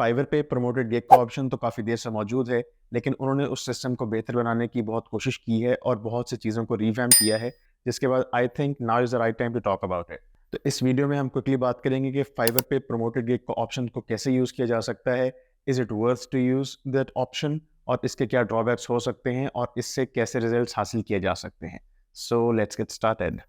Fibre पे promoted gig का option तो काफ़ी देर से मौजूद है, लेकिन उन्होंने उस सिस्टम को बेहतर बनाने की बहुत कोशिश की है और बहुत सी चीज़ों को रिवैम्प किया है, जिसके बाद I think now is the right time to talk about it. तो इस वीडियो में हम क्विकली बात करेंगे कि फाइवर पे प्रमोटेड गिग का ऑप्शन को कैसे यूज़ किया जा सकता है, is it worth to use that option, और इसके क्या ड्रॉबैक्स हो सकते हैं और इससे कैसे रिजल्ट्स हासिल किए जा सकते हैं। So let's get started.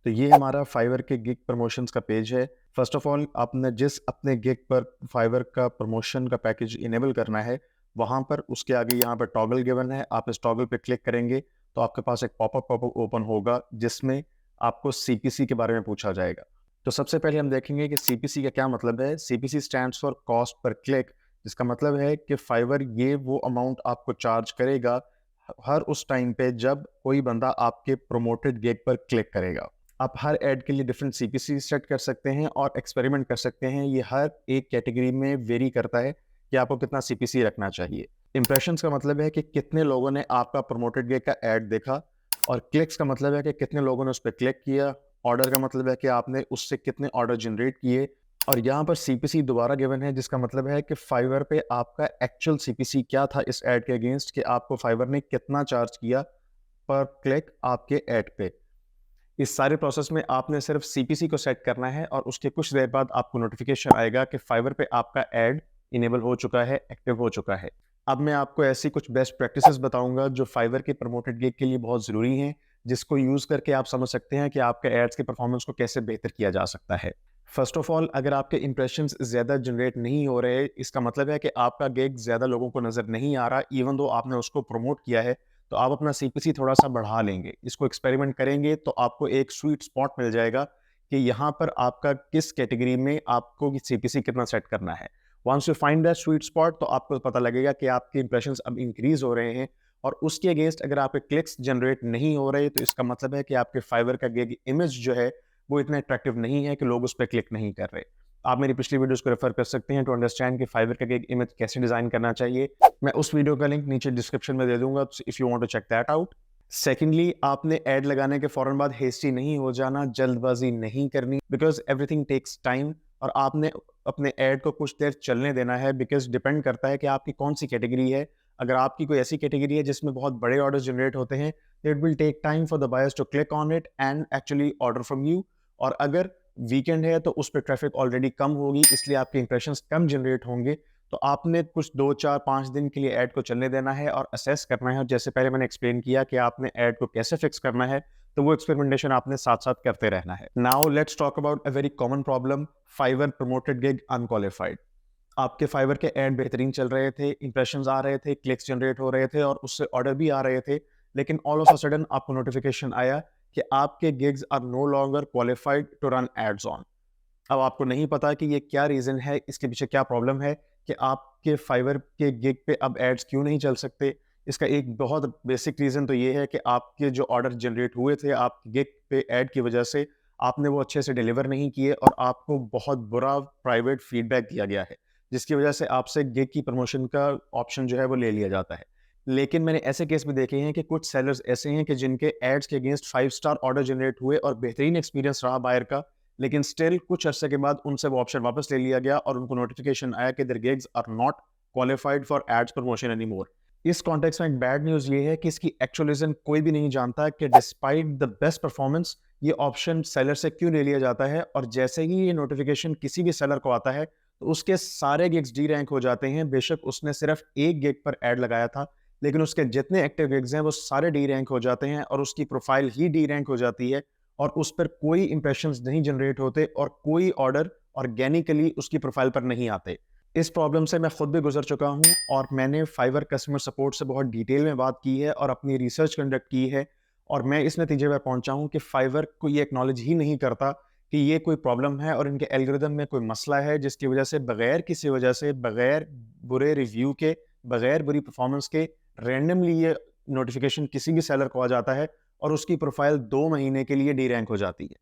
तो ये हमारा फाइवर के गिग प्रमोशंस का पेज है। फर्स्ट ऑफ ऑल, आपने जिस अपने गिग पर फाइवर का प्रमोशन का पैकेज इनेबल करना है, वहाँ पर उसके आगे यहाँ पर टॉगल गिवन है। आप इस टॉगल पे क्लिक करेंगे तो आपके पास एक पॉपअप ओपन होगा जिसमें आपको सीपीसी के बारे में पूछा जाएगा। तो सबसे पहले हम देखेंगे कि सीपीसी का क्या मतलब है। CPC stands for cost per click, जिसका मतलब है कि फाइवर ये वो अमाउंट आपको चार्ज करेगा हर उस टाइम पे जब कोई बंदा आपके प्रमोटेड गिग पर क्लिक करेगा। आप हर ऐड के लिए डिफरेंट सीपीसी सेट कर सकते हैं और एक्सपेरिमेंट कर सकते हैं। ये हर एक कैटेगरी में वेरी करता है कि आपको कितना सीपीसी रखना चाहिए। इंप्रेशंस का मतलब है कि कितने लोगों ने आपका प्रमोटेड गिग का ऐड देखा, और क्लिक्स का मतलब है कि कितने लोगों ने उस पर क्लिक किया। ऑर्डर का मतलब है कि आपने उससे कितने ऑर्डर जनरेट किए। और यहाँ पर सीपीसी दोबारा गिवन है, जिसका मतलब है कि फाइवर पे आपका एक्चुअल सीपीसी क्या था इस ऐड के अगेंस्ट, कि आपको फाइवर ने कितना चार्ज किया पर क्लिक आपके ऐड पे। इस सारे प्रोसेस में आपने सिर्फ सीपीसी को सेट करना है और उसके कुछ देर बाद आपको नोटिफिकेशन आएगा कि फाइवर पे आपका ऐड इनेबल हो चुका है, एक्टिव हो चुका है। अब मैं आपको ऐसी कुछ बेस्ट प्रैक्टिसेस बताऊंगा जो फाइवर के प्रमोटेड गिग के लिए बहुत ज़रूरी हैं, जिसको यूज़ करके आप समझ सकते हैं कि आपके एड्स के परफॉर्मेंस को कैसे बेहतर किया जा सकता है। फर्स्ट ऑफ ऑल, अगर आपके इंप्रेशंस ज़्यादा जनरेट नहीं हो रहे, इसका मतलब है कि आपका गिग ज़्यादा लोगों को नज़र नहीं आ रहा, इवन दो आपने उसको प्रमोट किया है, तो आप अपना सीपीसी थोड़ा सा बढ़ा लेंगे। इसको एक्सपेरिमेंट करेंगे तो आपको एक स्वीट स्पॉट मिल जाएगा कि यहाँ पर आपका किस कैटेगरी में आपको सीपीसी कितना सेट करना है। Once you find that sweet spot, तो आपको पता लगेगा कि आपके इंप्रेशंस अब इंक्रीज हो रहे हैं, और उसके अगेंस्ट अगर आपके क्लिक्स जनरेट नहीं हो रहे, तो इसका मतलब है कि आपके फाइवर का गिग इमेज जो है वो इतना अट्रैक्टिव नहीं है कि लोग उस पर क्लिक नहीं कर रहे। आप मेरी पिछली वीडियोस को रेफर कर सकते हैं टू अंडरस्टैंड कि फाइवर का गिग इमेज कैसे डिजाइन करना चाहिए। मैं उस वीडियो का लिंक नीचे डिस्क्रिप्शन में दे दूंगा, if you want to check that out. Secondly, आपने ऐड लगाने के फौरन बाद हेस्टी नहीं हो जाना, जल्दबाजी नहीं करनी, बिकॉज एवरीथिंग टेक्स टाइम। और आपने अपने ऐड को कुछ देर चलने देना है, बिकॉज डिपेंड करता है कि आपकी कौन सी कैटेगरी है। अगर आपकी कोई ऐसी कैटेगरी है जिसमें बहुत बड़े ऑर्डर जनरेट होते हैं, it will take time for the buyers to click on it and actually order from you. और अगर वीकेंड है तो उस पर ट्रैफिक ऑलरेडी कम होगी, इसलिए आपके इंप्रेशंस कम जनरेट होंगे। तो आपने कुछ 2 4 5 दिन के लिए ऐड को चलने देना है और असेस करना है। और जैसे पहले मैंने एक्सप्लेन किया कि आपने ऐड को कैसे फिक्स करना है, तो वो एक्सपेरिमेंटेशन आपने साथ साथ करते रहना है। Now let's talk about a very common problem, Fiverr promoted gig unqualified. आपके फाइवर के ऐड बेहतरीन चल रहे थे, इंप्रेशंस आ रहे थे, क्लिक्स जनरेट हो रहे थे और उससे ऑर्डर भी आ रहे थे, लेकिन ऑल ऑफ अ सडन आपको नोटिफिकेशन आया कि आपके gigs are no longer qualified to run ads on. अब आपको नहीं पता कि ये क्या रीज़न है, इसके पीछे क्या प्रॉब्लम है कि आपके फाइवर के गिग पे अब एड्स क्यों नहीं चल सकते। इसका एक बहुत बेसिक रीज़न तो ये है कि आपके जो ऑर्डर जनरेट हुए थे आपके गिग पे ऐड की वजह से, आपने वो अच्छे से डिलीवर नहीं किए और आपको बहुत बुरा प्राइवेट फीडबैक दिया गया है, जिसकी वजह से आपसे गिग की प्रमोशन का ऑप्शन जो है वो ले लिया जाता है। लेकिन मैंने ऐसे केस भी देखे हैं कि कुछ सेलर्स ऐसे हैं कि जिनके एड्स के अगेंस्ट 5 स्टार ऑर्डर जनरेट हुए और बेहतरीन एक्सपीरियंस रहा बायर का, लेकिन स्टिल कुछ अरसे के बाद उनसे वो ऑप्शन वापस ले लिया गया और उनको नोटिफिकेशन आया कि their gigs are not qualified for ads promotion anymore. इस कॉन्टेक्स्ट में एक बैड न्यूज़ ये है कि इसकी एक्चुअल रीजन कोई भी नहीं जानता कि डिस्पाइट द बेस्ट परफॉर्मेंस ये ऑप्शन सेलर से क्यों ले लिया जाता है। और जैसे ही ये नोटिफिकेशन किसी भी सेलर को आता है, तो उसके सारे गिग्स डी रैंक हो जाते हैं। बेशक उसने सिर्फ एक गिग पर ऐड लगाया था, लेकिन उसके जितने एक्टिव गिग्स हैं वो सारे डी रैंक हो जाते हैं और उसकी प्रोफाइल ही डी रैंक हो जाती है, और उस पर कोई इंप्रेशंस नहीं जनरेट होते और कोई ऑर्डर ऑर्गेनिकली उसकी प्रोफाइल पर नहीं आते। इस प्रॉब्लम से मैं खुद भी गुजर चुका हूं और मैंने फाइवर कस्टमर सपोर्ट से बहुत डिटेल में बात की है और अपनी रिसर्च कंडक्ट की है, और मैं इस नतीजे पर पहुंचा हूं कि फाइवर को ये एक्नॉलेज ही नहीं करता कि ये कोई प्रॉब्लम है और इनके एल्गोरिदम में कोई मसला है, जिसकी वजह से बगैर किसी वजह से, बगैर बुरे रिव्यू के, बगैर बुरी परफॉर्मेंस के, रैंडमली ये नोटिफिकेशन किसी भी सेलर को आ जाता है और उसकी प्रोफाइल 2 महीने के लिए डी रैंक हो जाती है।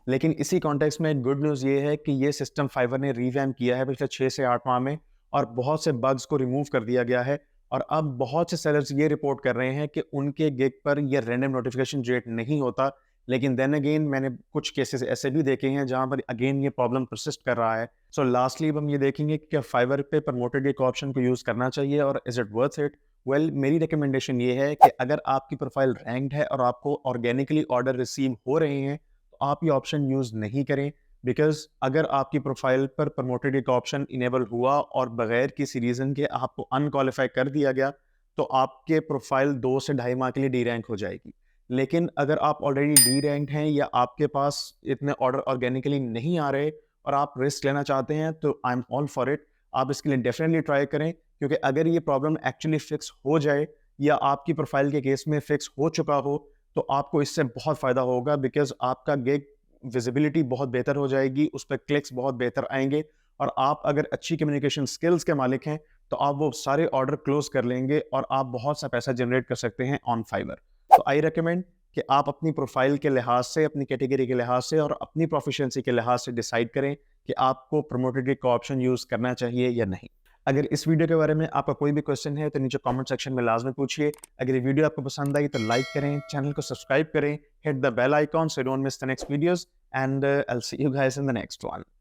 लेकिन इसी कॉन्टेक्स्ट में गुड न्यूज़ ये है कि ये सिस्टम फाइवर ने रिवैम्प किया है पिछले 6 से 8 माह में, और बहुत से बग्स को रिमूव कर दिया गया है। और अब बहुत से सेलर्स ये रिपोर्ट कर रहे हैं कि उनके गिग पर ये रैंडम नोटिफिकेशन जनरेट नहीं होता, लेकिन देन अगेन मैंने कुछ केसेस ऐसे भी देखे हैं जहाँ पर अगेन ये प्रॉब्लम परसिस्ट कर रहा है। सो लास्टली अब हम ये देखेंगे कि क्या फाइवर पे प्रमोटेड गिग ऑप्शन को यूज़ करना चाहिए और is it worth it? Well मेरी रिकमेंडेशन ये है कि अगर आपकी प्रोफाइल रैंक्ड है और आपको ऑर्गेनिकली ऑर्डर रिसीव हो रहे हैं, तो आप ये ऑप्शन यूज़ नहीं करें। बिकॉज़ अगर आपकी प्रोफाइल पर प्रमोटेड गिग ऑप्शन इनेबल हुआ और बगैर किसी रीज़न के आपको अनक्वालिफाई कर दिया गया, तो आपके प्रोफाइल 2 से ढाई माह के लिए डी रैंक हो जाएगी। लेकिन अगर आप ऑलरेडी डी रैंक्ड हैं या आपके पास इतने ऑर्डर ऑर्गेनिकली नहीं आ रहे और आप रिस्क लेना चाहते हैं, तो I am all for it. आप इसके लिए डेफिनेटली ट्राई करें, क्योंकि अगर ये प्रॉब्लम एक्चुअली फिक्स हो जाए या आपकी प्रोफाइल के केस में फिक्स हो चुका हो, तो आपको इससे बहुत फ़ायदा होगा। बिकॉज़ आपका गिग विजिबिलिटी बहुत बेहतर हो जाएगी, उस पे क्लिक्स बहुत बेहतर आएँगे और आप अगर अच्छी कम्युनिकेशन स्किल्स के मालिक हैं, तो आप वो सारे ऑर्डर क्लोज़ कर लेंगे और आप बहुत सा पैसा जनरेट कर सकते हैं ऑन फाइवर। तो आई रिकमेंड कि आप अपनी प्रोफाइल के लिहाज से, अपनी कैटेगरी के लिहाज से और अपनी प्रोफिशिएंसी के लिहाज से डिसाइड करें कि आपको प्रमोटेड गिग का ऑप्शन यूज़ करना चाहिए या नहीं। अगर इस वीडियो के बारे में आपका कोई भी क्वेश्चन है तो नीचे कमेंट सेक्शन में लाजमी पूछिए। अगर ये वीडियो आपको पसंद आई तो लाइक करें, चैनल को सब्सक्राइब करें, hit the bell icon so you don't miss the next videos and I will see you guys in the next one.